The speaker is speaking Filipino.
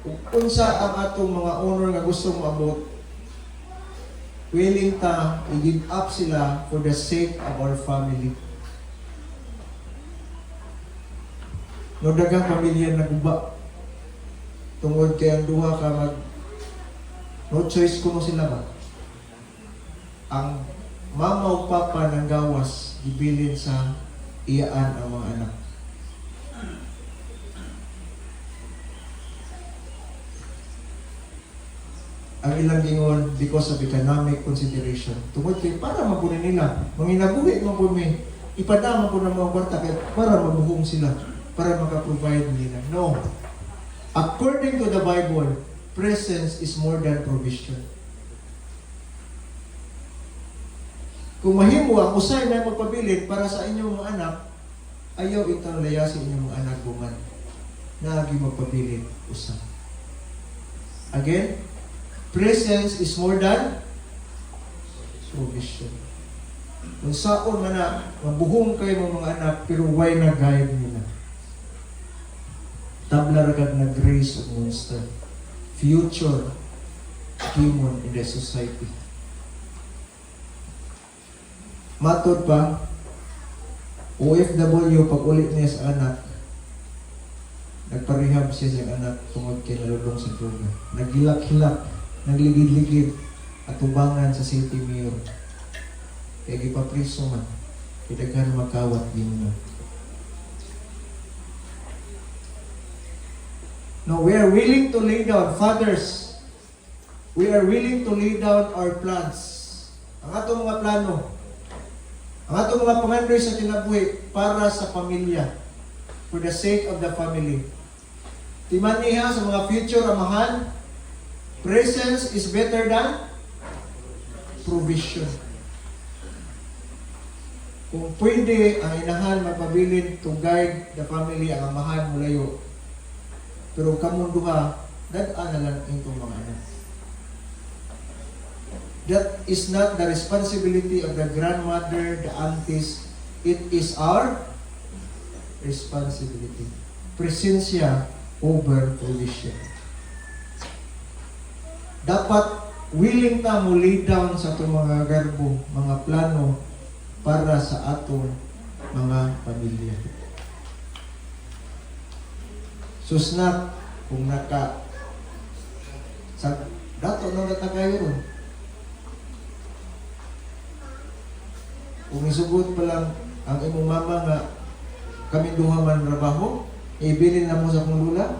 Ug unsa ang atong mga owner nga gusto mo abot, willing ta i-give up sila for the sake of our family. No daghang pamilya naguba tungod kay ang duha ka no choice kuno sila ba. Ang mama o papa ng gawas gibilin sa iyaan ang mga anak. Ang ilang gingon because of economic consideration. Tungod kay para mapunin nila, manginabuhi mo po may ipadama po ng mga kwarta para mabuhong sila, para makaprovide nila. No. According to the Bible, presence is more than provision. Kung mahimo ang usay na magpabilin para sa inyong mga anak, ayaw itang layasin inyong mga anak buman na magpabilin usay. Again, presence is more than provision. Kung saon man na mabuhong kayo mga anak, pero why nag-guide nila? Tabla ragag na grace of monster. Future demon in the society. Matod pa, OFW pag ulit niya sa anak, nagparehab siya sa anak tungod kay nalulong sa droga. Naghilak-hilak, nagligid-ligid at tubangan sa city mayor. Kaya gipapriso man, kidaghan makawat din mo. No, we are willing to lay down, fathers, we are willing to lay down our plans. Ang atong mga plano, ang atong mga pangandoy sa kinabuhi para sa pamilya, for the sake of the family. Timaniha sa mga future amahan, presence is better than provision. Kung pwede, ang inahan magpabilin to guide the family, ang amahan mulayo. Pero kamong duha, dad-an na lang itong mga anak. That is not the responsibility of the grandmother, the aunties. It is our responsibility. Presensya over provision. Dapat willing ta mo lay down sa itong mga garbo, mga plano para sa atong mga pamilya. Susnat kung sa dato nang natagayo ron. Kung isugot pa lang ang imong mama nga kami duha man trabaho, ibilin na mo sa kong lula,